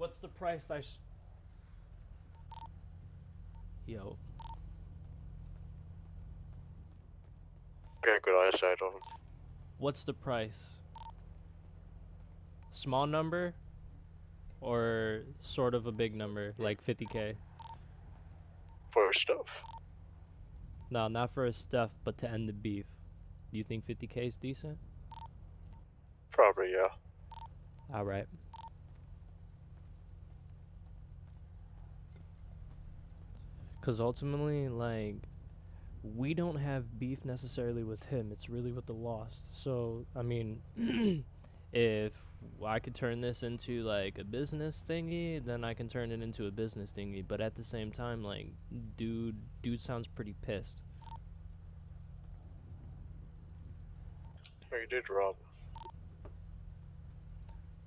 What's the price Yo. Got good eyesight on him. What's the price? Small number? Or sort of a big number, like 50K? For stuff. No, not for his stuff, but to end the beef. Do you think 50K is decent? Probably, yeah. Alright. Because ultimately, like, we don't have beef necessarily with him. It's really with the Lost. So, I mean, if I could turn this into, like, a business thingy, then I can turn it into a business thingy. But at the same time, like, dude sounds pretty pissed. Oh, you did rob.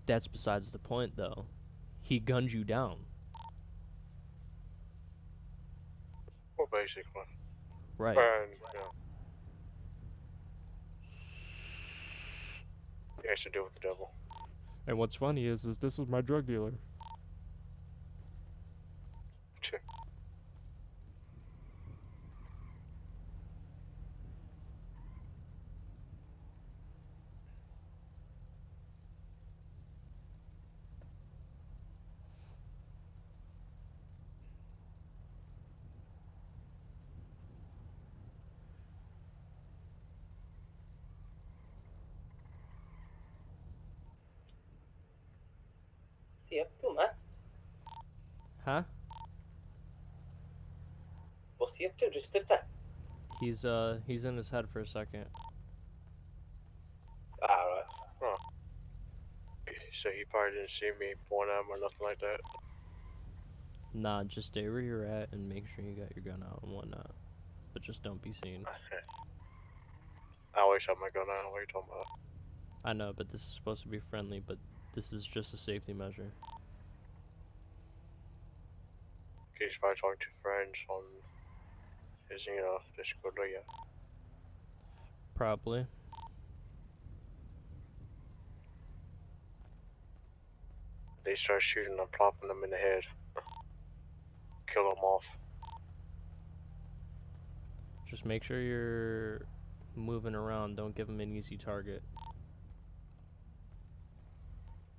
That's besides the point, though. He gunned you down. Well, basically. Right. And, yeah. He has to deal with the devil. And what's funny is this is my drug dealer. Check. Siap tu, Mat. Huh? Vad siap tu? Du støtter? He's in his head for a second. Alright. Oh. So he probably didn't see me point at him or nothing like that. Nah, just stay where you're at and make sure you got your gun out and whatnot. But just don't be seen. I always have my gun out. What are you talking about? I know, but this is supposed to be friendly, but this is just a safety measure. He's probably talking to friends on his, Discord, yeah. Probably. They start shooting, I'm plopping them in the head. Kill them off. Just make sure you're moving around. Don't give him an easy target.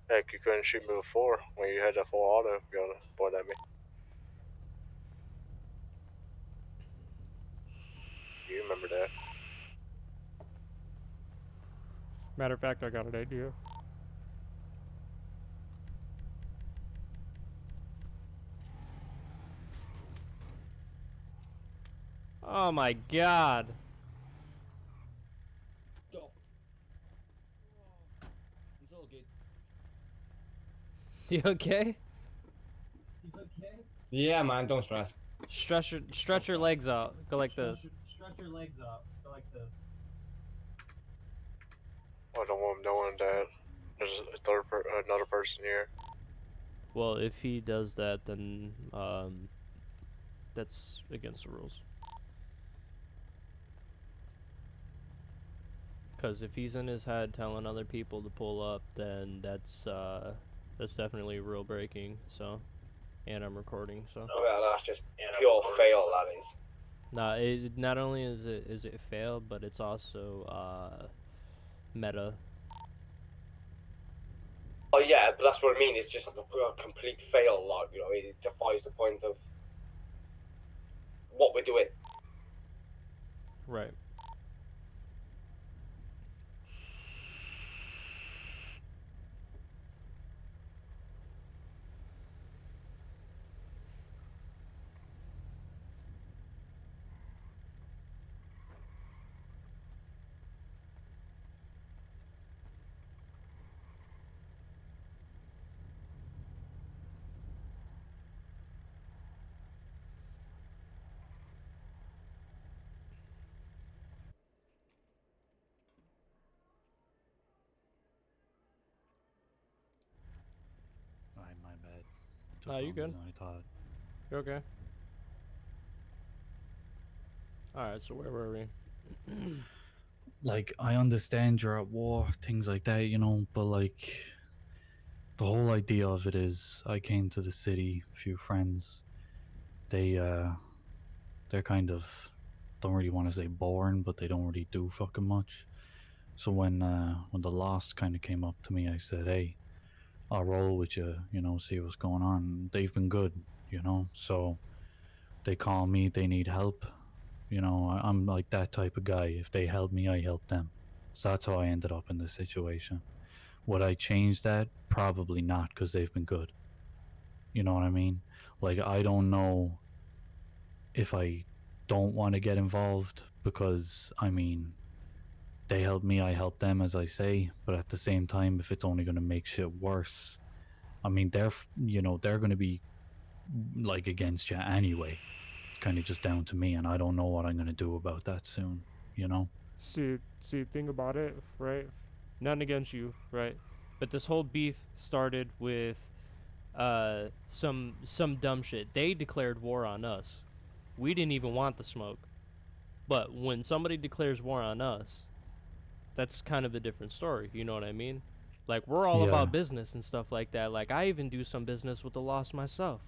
Heck, you couldn't shoot me before when you had that full auto gun point at me. You remember that. Matter of fact, I got an idea. Oh my god. Stop. It's all good. You okay? Yeah, man, don't stress. Stretch your legs out. Go like this. Stretch your legs out. Go like this. I don't want him knowing that there's another person here. Well, if he does that, then that's against the rules. Because if he's in his head telling other people to pull up, then that's definitely rule breaking. So, and I'm recording. So. Well, that's just pure fail, that is. Nah, it not only is it fail, but it's also meta. Oh yeah, but that's what I mean. It's just like a complete fail, like, it defies the point of what we're doing. Right. My bad. Nah, you good. I thought. You okay? Alright, so where were we? Like, I understand you're at war, things like that, but like, The whole idea of it is I came to the city, a few friends. They're kind of, don't really want to say boring, but they don't really do fucking much. So when the Lost kind of came up to me, I said, hey, I'll roll with you, you know, see what's going on. They've been good, you know, so they call me, they need help. You know, I'm like that type of guy. If they help me, I help them. So that's how I ended up in this situation. Would I change that? Probably not, because they've been good. You know what I mean? Like, I don't know if I don't want to get involved, because, I mean, they help me, I help them, as I say, but at the same time, if it's only going to make shit worse, I mean, they're going to be, like, against you anyway. Kind of just down to me, and I don't know what I'm going to do about that soon, you know? See, think about it, right? Nothing against you, right? But this whole beef started with some dumb shit. They declared war on us. We didn't even want the smoke. But when somebody declares war on us, that's kind of a different story, you know what I mean? Like, we're all Yeah. about business and stuff like that. Like, I even do some business with the Lost myself.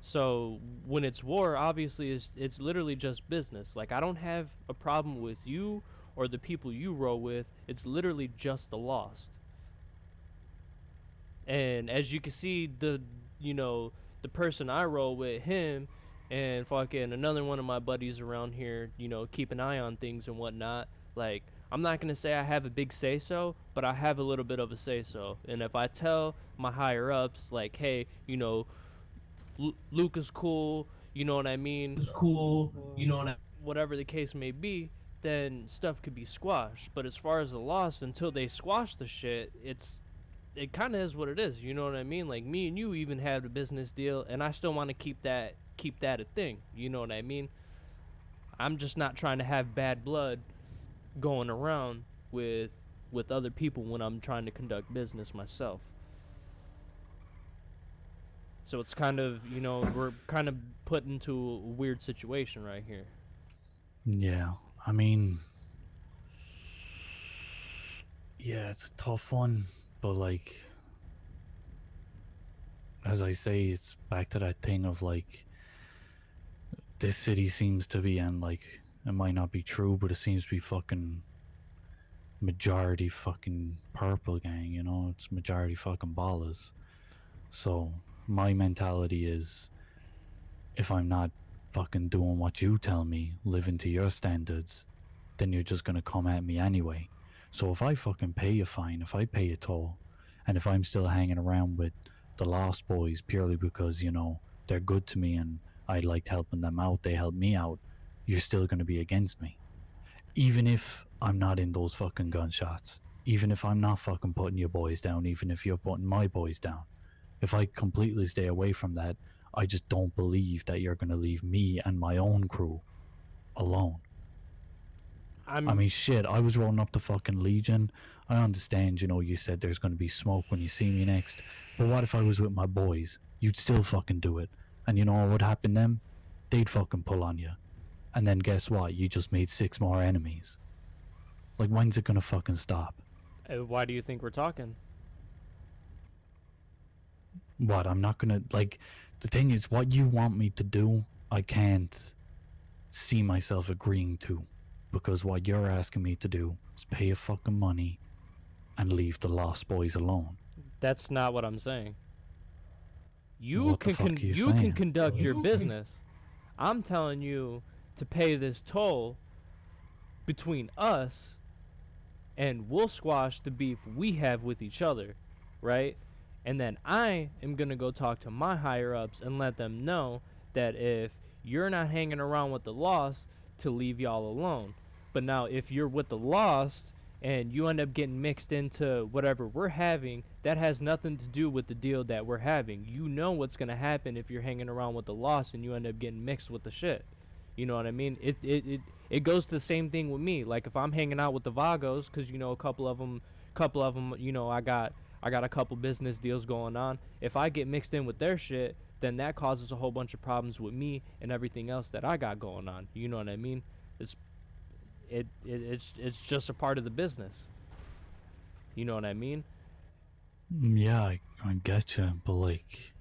So when it's war, obviously it's literally just business. Like, I don't have a problem with you or the people you roll with. It's literally just the Lost. And as you can see, the person I roll with, him and fucking another one of my buddies around here, keep an eye on things and whatnot. Like, I'm not gonna say I have a big say so, but I have a little bit of a say so. And if I tell my higher ups, like, hey, Luke is cool, you know what I mean? It's cool, you know what I Whatever the case may be, then stuff could be squashed. But as far as the Lost, until they squash the shit, it kind of is what it is. You know what I mean? Like, me and you even had a business deal, and I still want to keep that a thing. You know what I mean? I'm just not trying to have bad blood going around with other people when I'm trying to conduct business myself. So it's kind of, we're kind of put into a weird situation right here. Yeah, I mean, yeah, it's a tough one, but like, as I say, it's back to that thing of like, this city seems to be, and like, it might not be true, but it seems to be fucking majority fucking purple gang, you know? It's majority fucking ballers. So my mentality is, if I'm not fucking doing what you tell me, living to your standards, then you're just gonna come at me anyway. So if I fucking pay a fine, if I pay a toll, and if I'm still hanging around with the Lost Boys purely because, they're good to me and I liked helping them out, they helped me out, you're still gonna be against me. Even if I'm not in those fucking gunshots, even if I'm not fucking putting your boys down, even if you're putting my boys down, if I completely stay away from that, I just don't believe that you're gonna leave me and my own crew alone. I mean, shit, I was rolling up the fucking Legion. I understand, you said there's gonna be smoke when you see me next, but what if I was with my boys? You'd still fucking do it. And you know what would happen then? They'd fucking pull on you. And then guess what? You just made 6 more enemies. Like, when's it gonna fucking stop? Why do you think we're talking? What, I'm not gonna, like, the thing is, what you want me to do, I can't see myself agreeing to. Because what you're asking me to do is pay a fucking money and leave the Lost Boys alone. That's not what I'm saying. You What the can fuck are you you can saying? conduct your business. I'm telling you to pay this toll between us, and we'll squash the beef we have with each other, right? And then I am gonna go talk to my higher ups and let them know that if you're not hanging around with the Lost, to leave y'all alone. But now if you're with the Lost and you end up getting mixed into whatever we're having, that has nothing to do with the deal that we're having. You know what's gonna happen if you're hanging around with the Lost and you end up getting mixed with the shit. You know what I mean? It goes to the same thing with me. Like, if I'm hanging out with the Vagos, because a couple of them, I got a couple business deals going on. If I get mixed in with their shit, then that causes a whole bunch of problems with me and everything else that I got going on. You know what I mean? It's just a part of the business. You know what I mean? Yeah, I get you, but like,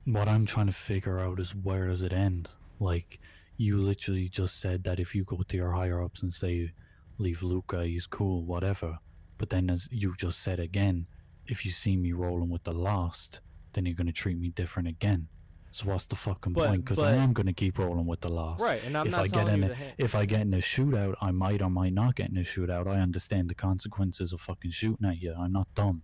what I'm trying to figure out is where does it end? Like, you literally just said that if you go to your higher ups and say, leave Luca, he's cool, whatever. But then, as you just said again, if you see me rolling with the Lost, then you're gonna treat me different again. So what's the fucking point? Because I but am gonna keep rolling with the Lost. right, and I'm If not I get telling in you a, to. if I get in a shootout, I might or might not get in a shootout. I understand the consequences of fucking shooting at you. I'm not dumb.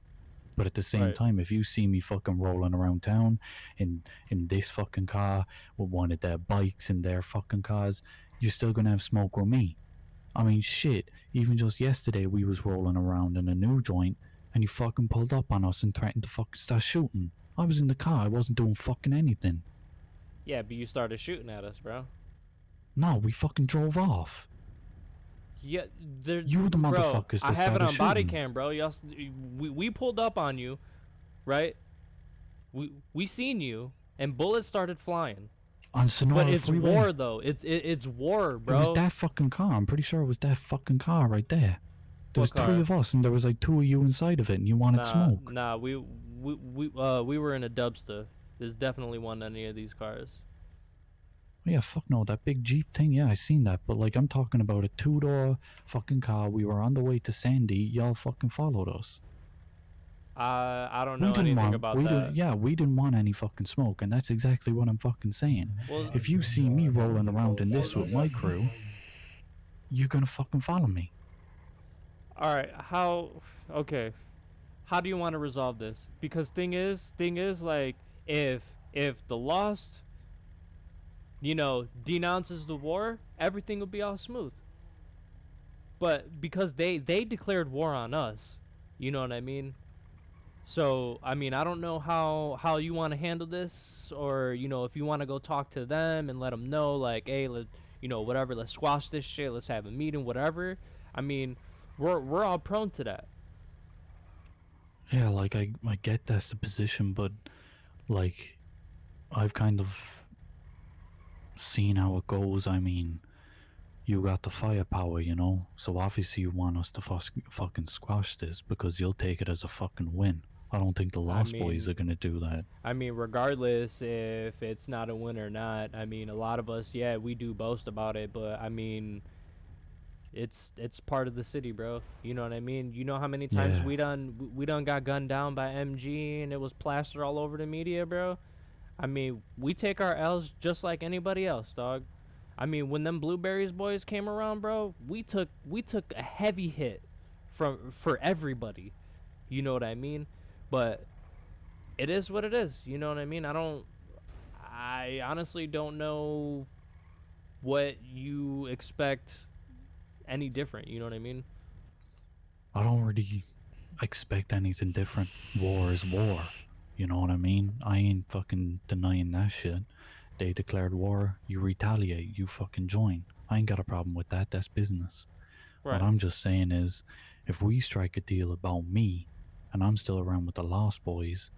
But at the same Right. time, if you see me fucking rolling around town in this fucking car with one of their bikes in their fucking cars, you're still gonna have smoke with me. I mean, shit. Even just yesterday, we was rolling around in a new joint, and you fucking pulled up on us and threatened to fucking start shooting. I was in the car. I wasn't doing fucking anything. Yeah, but you started shooting at us, bro. No, we fucking drove off. Yeah, there. You the Bro, motherfuckers I that have it started on body shooting. cam, bro. Y'all, we pulled up on you, right? We seen you, and bullets started flying. On But Sonora it's Freeway. war, though. It's war, It bro. was that fucking car. I'm pretty sure it was that fucking car right there. There was What three car? of us, and there was like two of you inside of it, and you wanted smoke. Nah. We were in a Dubsta. There's definitely one in any of these cars. Yeah, fuck no, that big Jeep thing, yeah, I seen that. But like, I'm talking about a two-door fucking car. We were on the way to Sandy. Y'all fucking followed us. I don't We know didn't anything want, about we that. didn't, yeah, we didn't want any fucking smoke, and that's exactly what I'm fucking saying. Well, If you see me rolling around in this with my crew, you're gonna fucking follow me. all right. Okay. How do you want to resolve this? Because thing is, like, if the Lost, denounces the war, everything will be all smooth. But because they declared war on us, you know what I mean? So, I mean, I don't know how you want to handle this, or if you want to go talk to them and let them know, like, hey, whatever, let's squash this shit, let's have a meeting, whatever. I mean, we're all prone to that. Yeah, like, I get that's the position, but like, I've kind of seen how it goes. I mean, you got the firepower, so obviously you want us to fucking squash this because you'll take it as a fucking win. I don't think the Lost Boys mean- are gonna do that. I mean, regardless if it's not a win or not, I mean, a lot of us, yeah, we do boast about it, but I mean, it's part of the city, bro. You know what I mean? You know how many times Yeah. we done got gunned down by MG and it was plastered all over the media, bro. I mean, we take our L's just like anybody else, dog. I mean, when them Blueberries boys came around, bro, we took a heavy hit for everybody. You know what I mean? But it is what it is. You know what I mean? I honestly don't know what you expect any different. You know what I mean? I don't really expect anything different. War is war. You know what I mean? I ain't fucking denying that shit. They declared war, you retaliate, you fucking join. I ain't got a problem with that. That's business. Right. What I'm just saying is, if we strike a deal about me, and I'm still around with the Lost Boys,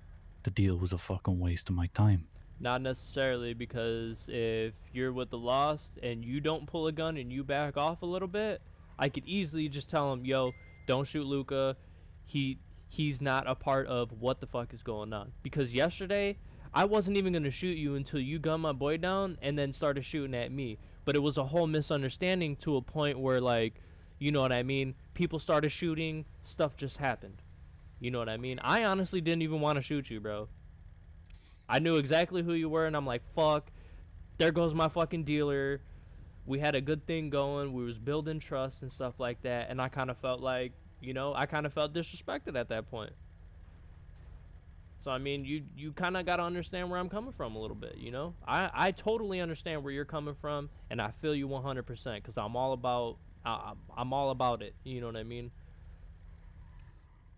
the deal was a fucking waste of my time. Not necessarily, because if you're with the Lost and you don't pull a gun and you back off a little bit, I could easily just tell him, yo, don't shoot Luca. He's not a part of what the fuck is going on. Because yesterday, I wasn't even gonna shoot you until you gunned my boy down and then started shooting at me. But it was a whole misunderstanding to a point where, like, you know what I mean? People started shooting, stuff just happened. You know what I mean? I honestly didn't even want to shoot you, bro. I knew exactly who you were, and I'm like, fuck, there goes my fucking dealer. We had a good thing going. We was building trust and stuff like that, and I kind of felt like, I kind of felt disrespected at that point. So, I mean, you kind of got to understand where I'm coming from a little bit, I totally understand where you're coming from, and I feel you 100%, because I'm all about it, you know what I mean?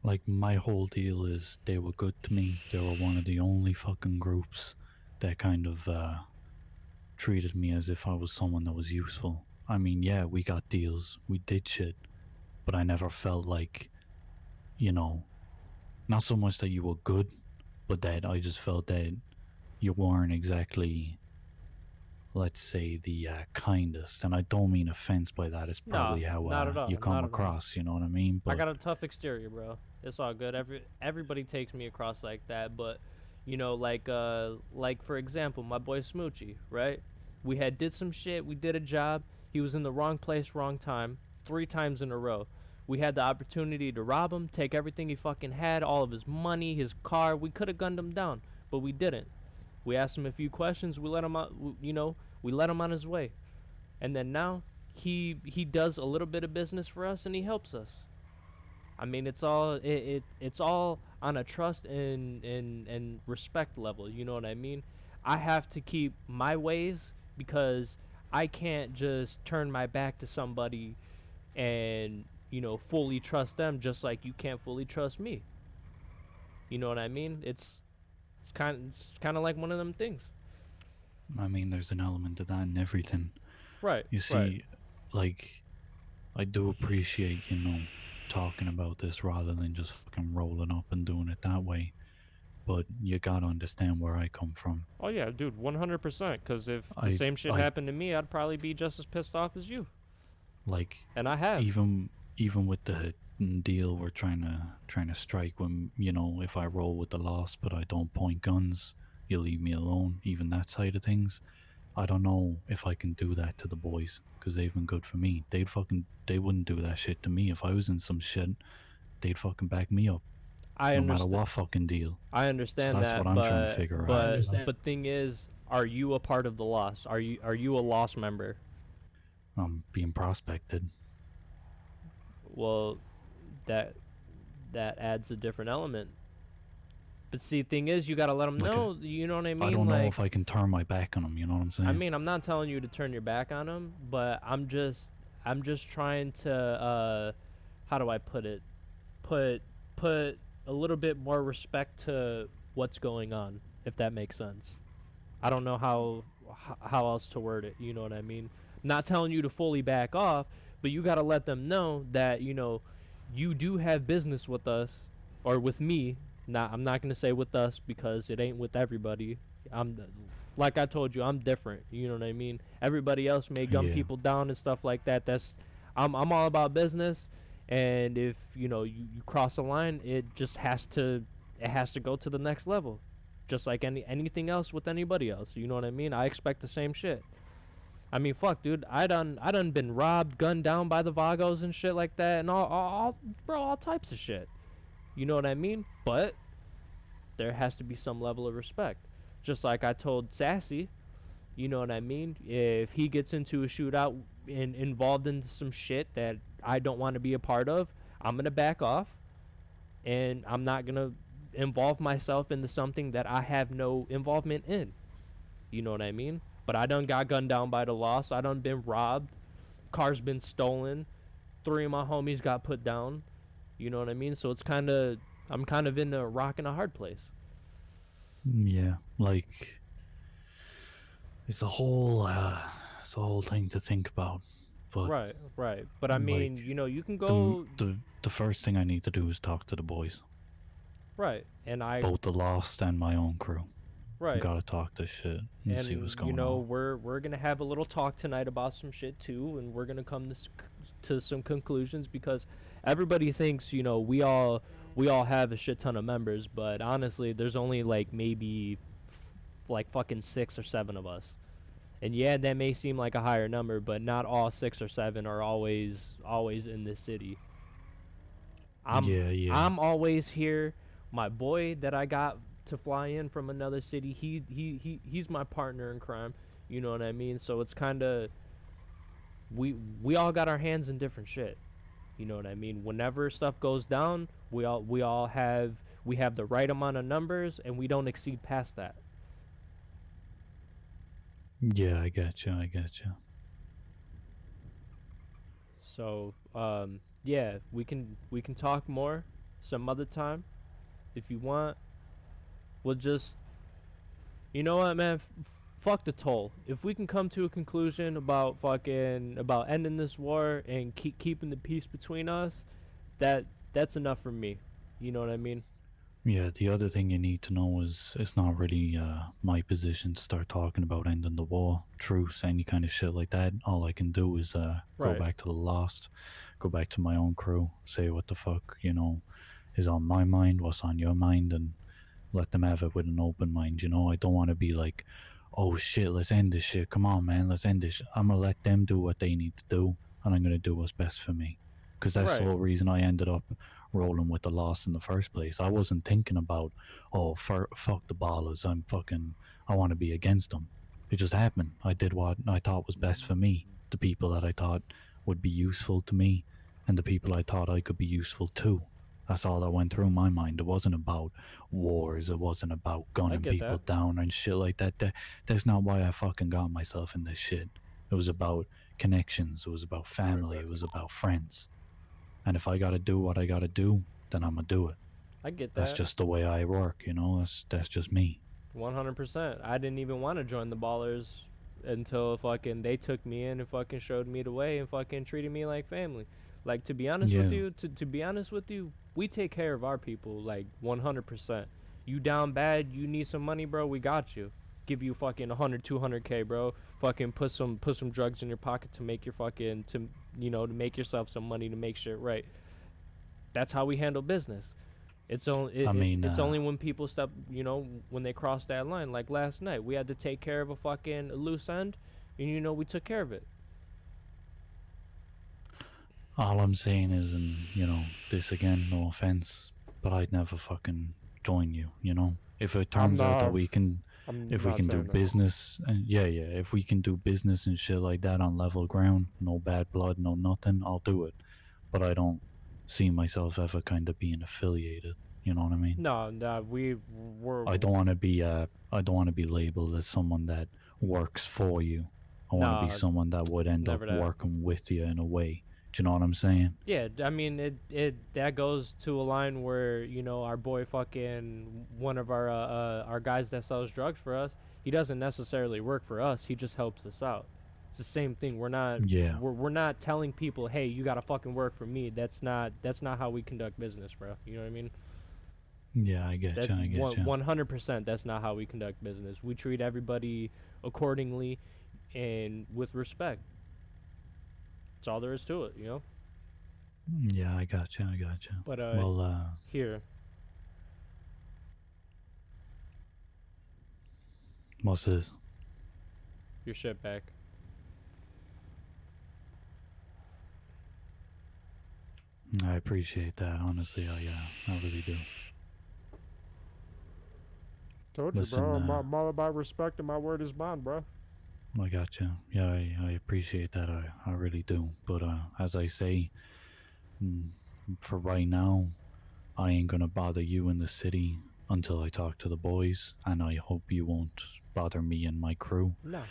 Like, my whole deal is they were good to me. They were one of the only fucking groups that kind of treated me as if I was someone that was useful. I mean, yeah, we got deals, we did shit, but I never felt like, not so much that you were good, but that I just felt that you weren't exactly, let's say, the kindest. And I don't mean offense by that. It's No, probably how not at all, you not come at all. across, you know what I mean? I But got a tough exterior, bro. It's all good. Everybody takes me across like that, but you know, like for example, my boy Smoochie, right? We had did some shit. We did a job. He was in the wrong place, wrong time, 3 times in a row. We had the opportunity to rob him, take everything he fucking had, all of his money, his car. We could have gunned him down, but we didn't. We asked him a few questions. We let him out. You know, we let him on his way. And then now he does a little bit of business for us, and he helps us. I mean, it's all on a trust and respect level. You know what I mean? I have to keep my ways because I can't just turn my back to somebody and fully trust them, just like you can't fully trust me. You know what I mean? It's kind of like one of them things. I mean, there's an element of that in everything. Right. You see, Right. like, I do appreciate, talking about this rather than just fucking rolling up and doing it that way. But you gotta understand where I come from. Oh yeah, dude, 100%. Because if the I- same shit I- happened to me, I'd probably be just as pissed off as you. Like, And I have. even with the deal we're trying to strike, when if I roll with the loss but I don't point guns, you leave me alone. Even that side of things, I don't know if I can do that to the boys because they've been good for me. They wouldn't do that shit to me if I was in some shit. They'd fucking back me up I no matter understand. what fucking deal. I understand that's that, what I'm trying to figure out. but understand. but thing is, are you a part of the loss? Are you a lost member? I'm being prospected. Well, that adds a different element. But see, thing is, you gotta let them Like know. You know what I mean? I don't know like, if I can turn my back on them. You know what I'm saying? I mean, I'm not telling you to turn your back on them, but I'm just trying to how do I put it? Put a little bit more respect to what's going on, if that makes sense. I don't know how else to word it. You know what I mean? Not telling you to fully back off, but you got to let them know that you do have business with us or with me. I'm not gonna say with us because it ain't with everybody. Like I told you, I'm different. You know what I mean? Everybody else may gun Yeah. people down and stuff like that. I'm all about business, and if you cross a line, it has to go to the next level, just like anything else with anybody else. You know what I mean? I expect the same shit. I mean, fuck, dude. I done been robbed, gunned down by the Vagos and shit like that, and all types of shit. You know what I mean? But there has to be some level of respect. Just like I told Sassy, you know what I mean? If he gets into a shootout and involved in some shit that I don't want to be a part of, I'm going to back off, and I'm not going to involve myself into something that I have no involvement in. You know what I mean? But I done got gunned down by the loss. I done been robbed. Car's been stolen. 3 of my homies got put down. You know what I mean? So I'm kind of in a rock and a hard place. Yeah, like it's a whole thing to think about. But Right. But I mean, like, you can go the first thing I need to do is talk to the boys, right, and both the Lost and my own crew. right, Gotta talk this shit and see what's going on. we're gonna have a little talk tonight about some shit too, and we're gonna come to some conclusions because everybody thinks we all have a shit ton of members, but honestly, there's only like maybe like fucking 6 or 7 of us. And yeah, that may seem like a higher number, but not all 6 or 7 are always in this city. Yeah. I'm always here. My boy that I got to fly in from another city, he's my partner in crime. You know what I mean? So it's kind of we all got our hands in different shit. You know what I mean? Whenever stuff goes down, we all have the right amount of numbers, and we don't exceed past that. Yeah, I get you. So, yeah, we can talk more some other time if you want. We'll just, you know what, man? Fuck the toll. If we can come to a conclusion about ending this war and keeping the peace between us, that's enough for me. You know what I mean? Yeah, the other thing you need to know is it's not really my position to start talking about ending the war, truce, any kind of shit like that. All I can do is go Right. back to the Lost, go back to my own crew, say what the fuck, is on my mind, what's on your mind, and let them have it with an open mind. You know, I don't want to be like, oh shit, let's end this shit. Come on, man, let's end this. I'm gonna let them do what they need to do, and I'm gonna do what's best for me. Because that's the Right. whole reason I ended up rolling with the loss in the first place. I wasn't thinking about, oh, fuck the ballers. I want to be against them. It just happened. I did what I thought was best for me, the people that I thought would be useful to me, and the people I thought I could be useful to. That's all that went through my mind. It wasn't about wars. It wasn't about gunning get people that. down and shit like that. That's not why I fucking got myself in this shit. It was about connections. It was about family. It was about friends. And if I gotta do what I gotta do, then I'm gonna do it. I get That's that. just the way I work, you know. That's just me. 100%. I didn't even want to join the Ballers until fucking they took me in and fucking showed me the way and fucking treated me like family. Like, to be honest with Yeah. you, to be honest with you, we take care of our people like 100%. You down bad, you need some money, bro, we got you. Give you fucking 100, 200K, bro. Fucking put some drugs in your pocket to make your fucking to make yourself some money to make shit right. That's how we handle business. I mean, It's only when people step, when they cross that line. Like last night, we had to take care of a fucking loose end, and we took care of it. all I'm saying is, and this again, no offense, but I'd never fucking join you. You know, if it turns out that we can, if we can do business, and yeah, if we can do business and shit like that on level ground, no bad blood, no nothing, I'll do it. But I don't see myself ever kind of being affiliated. You know what I mean? No, we're. I don't want to be I don't want to be labeled as someone that works for you. I want to be Nah, someone that would end up never that. working with you in a way. Do you know what I'm saying? Yeah, I mean it that goes to a line where our boy fucking one of our guys that sells drugs for us. He doesn't necessarily work for us. He just helps us out. It's the same thing. Yeah. We're not telling people, hey, you gotta fucking work for me. That's not how we conduct business, bro. You know what I mean? Yeah, I get That's you. I get you. 100%. That's not how we conduct business. We treat everybody accordingly and with respect. That's all there is to it, Yeah, I got you. I got you. But Well, here, what's this? your shit back. I appreciate that. Honestly, I really do. Told Listen, you, bro. I'm all about respect, and my word is bond, bro. I got you. Yeah, I appreciate that. I really do. But as I say, mm, for right now, I ain't gonna bother you in the city until I talk to the boys, and I hope you won't bother me and my crew. No.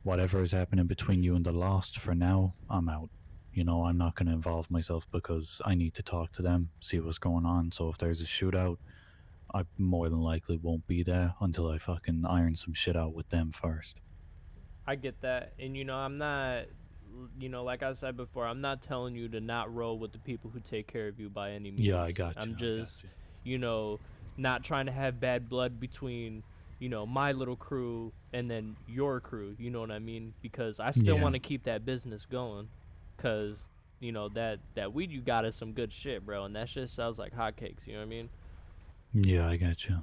Whatever is happening between you and the Lost, for now, I'm out. You know, I'm not gonna involve myself because I need to talk to them, see what's going on. So if there's a shootout, I more than likely won't be there until I fucking iron some shit out with them first. I get that, and I'm not, like I said before, I'm not telling you to not roll with the people who take care of you by any means. Yeah, I got you. I'm I got just, you. not trying to have bad blood between, my little crew and then your crew. You know what I mean? Because I still Yeah. want to keep that business going, cause that weed you got is some good shit, bro, and that shit sells like hotcakes. You know what I mean? Yeah, I got you.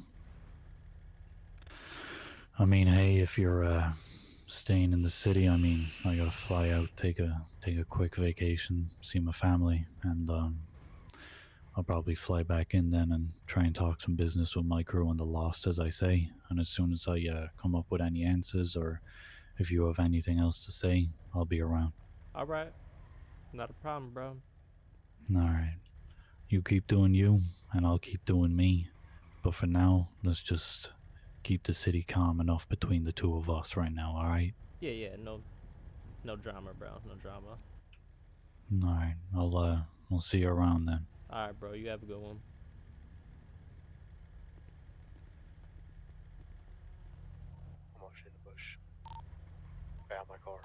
I mean, hey, if you're staying in the city, I mean, I gotta fly out, take a quick vacation, see my family, and I'll probably fly back in then and try and talk some business with my crew on the Lost, as I say. And as soon as I come up with any answers, or if you have anything else to say, I'll be around. All right, not a problem, bro. All right, you keep doing you, and I'll keep doing me. But for now, let's just keep the city calm enough between the two of us right now. All right. Yeah, no drama, bro, no drama. All right, I'll see you around then. All right, bro, you have a good one. I'm off in the bush. Get out my car.